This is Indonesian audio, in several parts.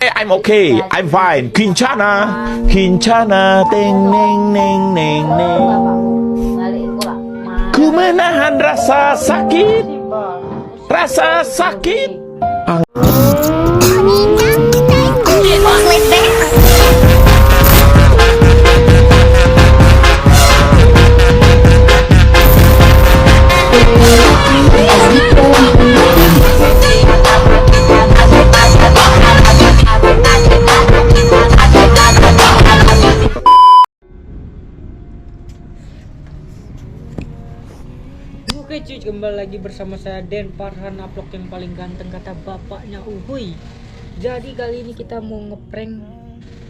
I'm okay, I'm fine. Kincana, Kincana, teng neng neng neng neng. Ku menahan rasa sakit, rasa sakit. Oke cuy, kembali lagi bersama saya Den Farhan, upload yang paling ganteng kata bapaknya Uhuy. Jadi kali ini kita mau ngeprank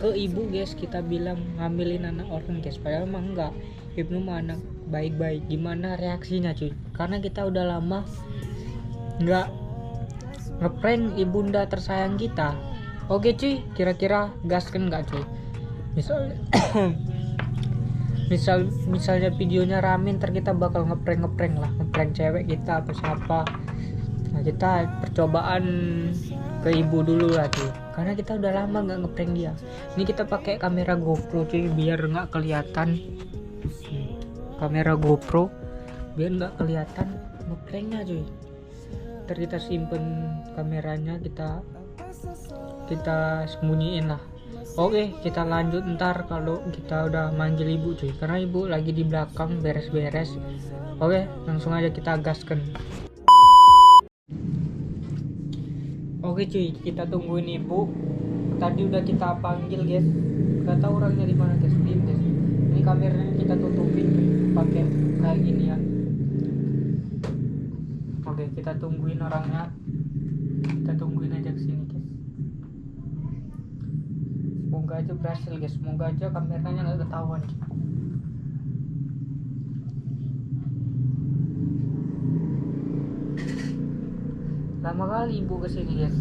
ke ibu guys. Kita bilang ngambilin anak orang guys, padahal mah enggak. Ibnu mah anak baik-baik. Gimana reaksinya cuy? Karena kita udah lama nggak ngeprank ibunda tersayang kita. Oke cuy, kira-kira gasken nggak cuy? Misalnya videonya rame, ntar kita bakal ngeprank lah, ngeprank cewek kita atau siapa. Nah, kita percobaan ke ibu dulu lah cuy, karena kita udah lama nggak ngeprank dia. Ini kita pakai kamera GoPro cuy, biar nggak kelihatan. Kamera GoPro biar nggak kelihatan ngepranknya cuy. Ntar kita simpen kameranya, kita sembunyiin lah. Oke, kita lanjut ntar kalau kita udah manggil ibu cuy, karena ibu lagi di belakang beres-beres. Oke, langsung aja kita gaskan. Oke cuy, kita tungguin ibu. Tadi udah kita panggil guys, gak tahu orangnya di mana guys. Ini kameranya kita tutupin pakai kayak gini ya. Oke, kita tungguin orangnya. Kita tungguin aja kesini guys. Semoga aja berhasil guys, semoga aja kameranya nggak ketahuan. Lama kali ibu kesini guys.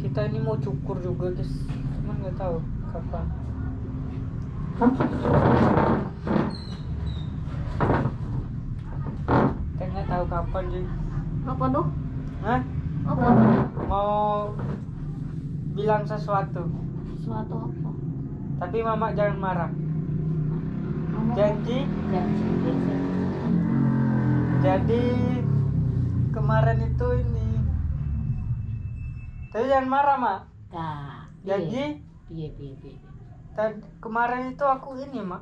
Kita ini mau cukur juga guys, cuman nggak tahu kapan. Tahu kapan sih? Apa tuh? Hah? Apa? Mau bilang sesuatu. Suatu apa? Tapi mama jangan marah. Mama Janji. janji. Jadi kemarin itu ini. Tapi jangan marah mak. Nah, Janji. Piye. Kemarin itu aku ini mak.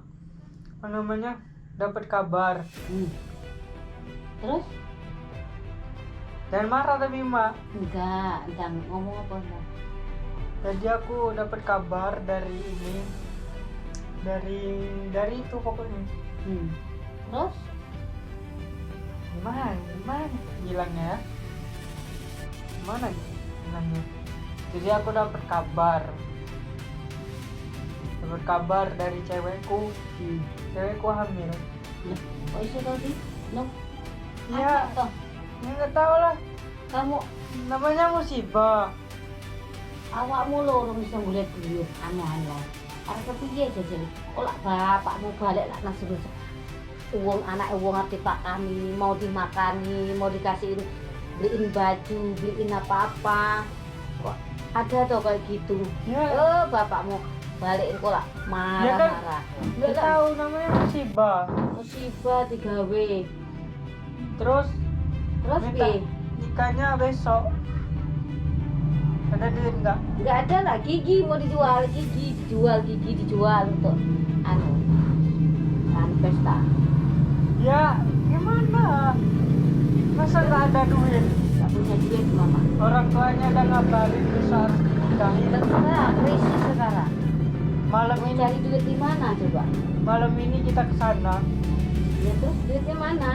Apa namanya? Dapat kabar. Terus? Jangan marah tapi mak. Enggak ngomong apa enggak? Jadi aku dapat kabar dari ini. Dari itu pokoknya. Terus? Gimana bilangnya ya? Gimana bilangnya? Jadi aku dapat kabar dari cewekku. Cewekku hamil. Oh iso tadi? No. Iya. Apa toh? Ya nggak tahu lah. Kamu Namanya musibah. awakmu lho bisa ngeliat dulu aneh-aneh. Arep kepiye jajal? Kok lak bapakmu balik lak nang suruh uang anak uang arti pak kami mau dimakani, mau dikasihin beliin baju, beliin apa-apa. Kok ada toh kayak gitu? Ya. Bapakmu balikin kok lah Ya kan? marah-marah. Nggak tahu namanya musibah. Musibah digawe. Terus Terus minta piye? nikahnya besok. Ada duit nggak? Enggak ada lah, gigi mau dijual, gigi dijual untuk anu pesta. Ya gimana? Masa nggak ada duit? Enggak punya duit mama. Orang tuanya udah ngabarin terus harus dinikahin. Terserah, krisis sekarang. Malam Mau ini cari duit di mana coba? malam ini kita ke sana. Ya terus duitnya mana?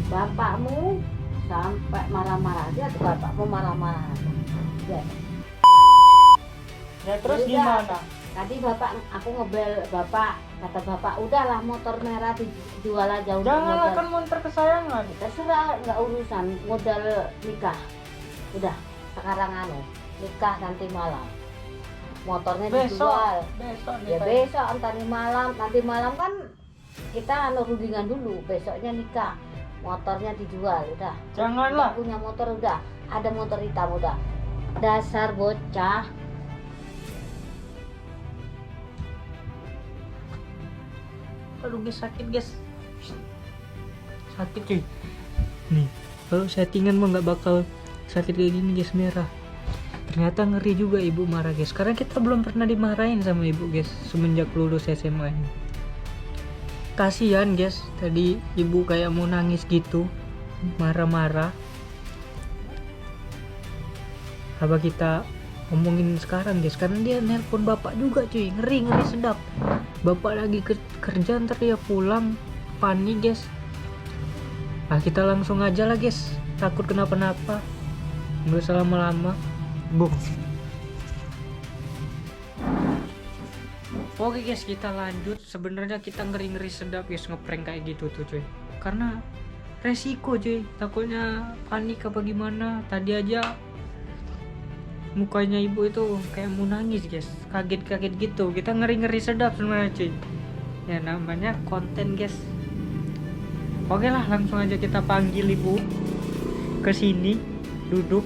Bapakmu sampai marah-marah aja tuh, bapakmu marah-marah. Ya. Ya terus Udah. gimana? Tadi bapak aku ngebel bapak, kata bapak udahlah motor merah dijual aja untuk Janganlah, modal. kan motor kesayangan. Terserah, nggak urusan modal nikah. Udah sekarang anu nikah nanti malam. Motornya dijual. Besok Ya nikah. besok nanti malam kan kita anu rundingan dulu, besoknya nikah, motornya dijual, udah. Janganlah. Punya motor udah, ada motor hitam udah. Dasar bocah. Aduh guys, sakit guys. Sakit cuy. Nih, kalau settingan mah nggak bakal sakit kayak gini guys, merah. Ternyata ngeri juga ibu marah guys, karena kita belum pernah dimarahin sama ibu guys semenjak lulus SMA ini. Kasihan guys, tadi ibu kayak mau nangis gitu, marah-marah. Apa kita ngomongin sekarang guys, karena dia nelpon bapak juga cuy, ngeri sedap. Bapak lagi kerja, ntar dia pulang panik guys. Nah kita langsung aja lah guys, takut kenapa-napa, nggak usah lama-lama. Buk. Oke guys, kita lanjut. Sebenarnya kita ngeri sedap guys ngeprank kayak gitu tuh cuy, karena resiko cuy, takutnya panik apa gimana. Tadi aja mukanya ibu itu kayak mau nangis guys, kaget gitu. Kita ngeri sedap sebenarnya cuy, ya namanya konten guys. Oke lah, langsung aja kita panggil ibu ke sini duduk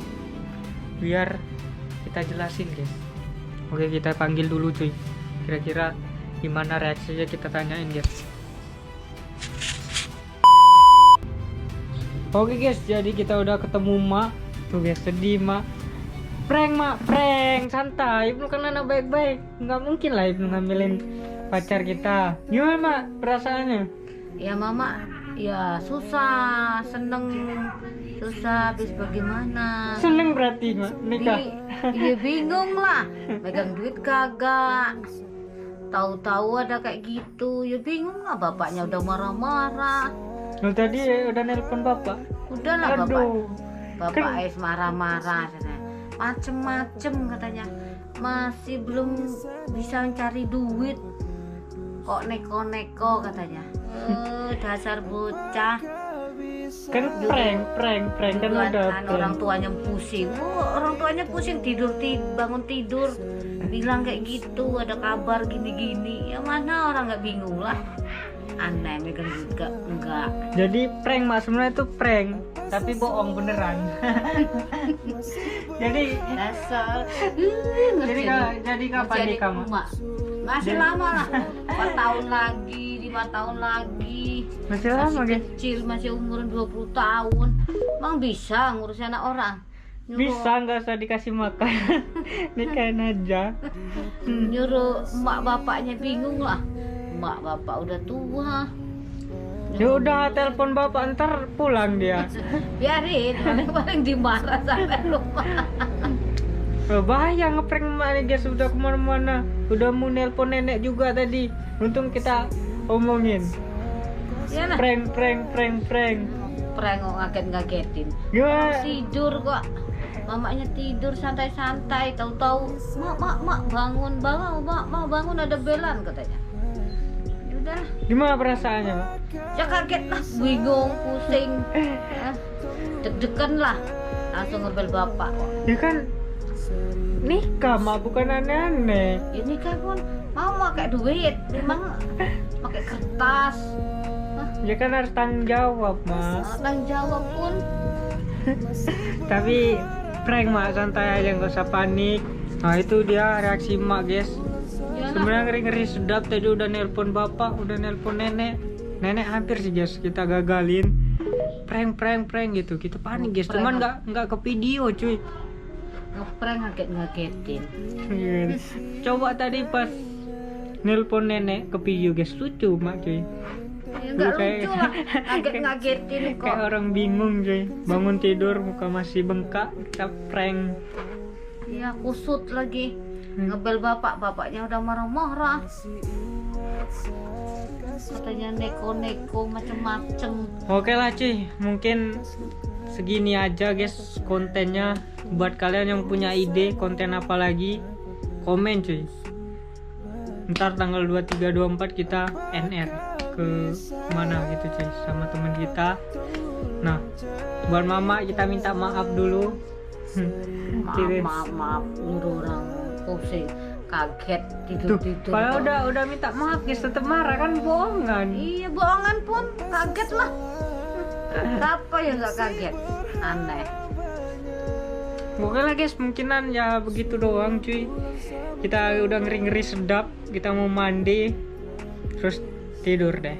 biar kita jelasin guys. Oke, kita panggil dulu cuy, kira-kira gimana reaksinya, kita tanyain guys. Oke guys, jadi kita udah ketemu mak tuh guys. Sedih mak, prank mak, prank santai. Ibnu kan anak baik-baik, nggak mungkin lah Ibnu ngambilin pacar kita. Gimana mak perasaannya? Ya mama, ya susah, seneng, susah, habis bagaimana? Seneng berarti mak nikah. Iya bingung lah, megang duit kagak, tahu-tahu ada kayak gitu, ya bingung lah. Bapaknya udah marah-marah. Lu tadi udah nelpon bapak? Udah lah Aduh. bapak es marah-marah, macem-macem katanya, masih belum bisa mencari duit, kok neko-neko katanya. Dasar bocah. Kan prank kan udah Kan orang tuanya pusing. Orang tuanya pusing, bangun tidur bilang kayak gitu, ada kabar gini-gini. Ya mana orang nggak bingung lah. Aneh, megang juga enggak. Jadi prank mak, sebenarnya itu prank tapi bohong beneran. jadi Dasar. jadi kapan nikah mak? Masih lama lah. 4 tahun lagi, 5 tahun lagi. Masih lama guys. Kecil, masih umur 20 tahun. Emang bisa ngurusin anak orang? Bisa, nggak usah dikasih makan. Nikahin aja. Nyuruh emak bapaknya bingung lah. Emak bapak udah tua. Ya udah, telepon bapak ntar pulang dia. Biarin, paling dimarah sampai rumah. Bahaya ngeprank emak nih guys, udah kemana-mana. Udah mau nelpon nenek juga tadi. Untung kita omongin. Iyalah. Prank. Prank kok ngagetin. Gimana? Tidur kok. Mamanya tidur santai-santai, tahu-tahu mak bangun, mak bangun ada belan katanya. Ya udahlah. Gimana perasaannya mak? Ya kaget lah, bingung, pusing, deg-degan lah, langsung ngebel bapak. Ya kan nikah mak, bukan aneh-aneh. Ini kan pun mau pakai duit, memang pakai kertas. Ya kan harus tanggung jawab mak. Tanggung jawab pun. Tapi prank mak, santai aja, nggak usah panik. Nah itu dia reaksi mak guys. Yalah. Sebenarnya ngeri sedap, tadi udah nelpon bapak, udah nelpon nenek hampir sih guys kita gagalin. Prank gitu, kita panik guys. Cuman nggak ke video cuy. Ngeprank ngagetin. Coba tadi pas nelpon nenek ke video guys, lucu mak cuy. Ya enggak lucu lah, ngagetin kok. Kayak orang bingung cuy, bangun tidur muka masih bengkak, kita prank. Iya, kusut lagi. Ngebel bapaknya udah marah-marah. Katanya neko-neko macem-macem. Oke lah cuy, mungkin segini aja guys kontennya. Buat kalian yang punya ide konten apa lagi, komen cuy. Ntar tanggal 23-24 kita NR ke mana gitu cuy sama teman kita. Nah, buat mama kita minta maaf dulu. Maaf, nyuruh orang pusing. kaget Tuh, tidur-tidur. padahal udah minta maaf guys, tetap marah kan, bohongan. Iya, bohongan pun kaget lah. Siapa yang nggak kaget? Aneh. Oke lah guys, mungkinan ya begitu doang cuy. Kita udah ngeri-ngeri sedap, kita mau mandi, terus tidur deh.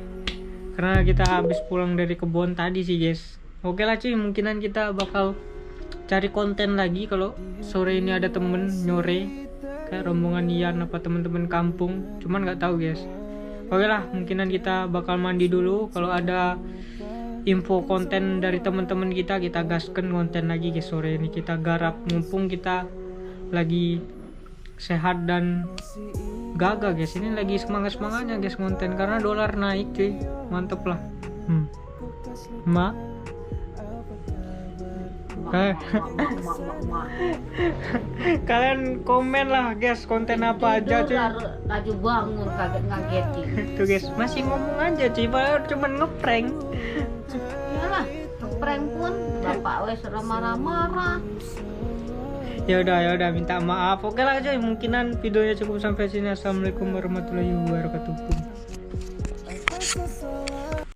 Karena kita habis pulang dari kebun tadi sih guys. Oke lah cuy, mungkinan kita bakal cari konten lagi kalau sore ini ada temen nyore kayak rombongan Ian apa teman-teman kampung. Cuman nggak tahu guys. Oke lah, mungkinan kita bakal mandi dulu. Kalau ada info konten dari teman-teman kita gaskan konten lagi guys. Sore ini kita garap mumpung kita lagi sehat dan gagah guys. Ini lagi semangatnya guys konten karena dolar naik cuy, mantep lah. Kalian komen lah guys konten apa aja cuy. Laju bangun kaget-ngagetin. Tuh guys, masih ngomong aja cuy, padahal cuma ngeprank. Iyalah, prank pun bapak wes marah-marah. Ya udah minta maaf. Oke lah cuy, mungkinan videonya cukup sampai sini. Assalamualaikum warahmatullahi wabarakatuh.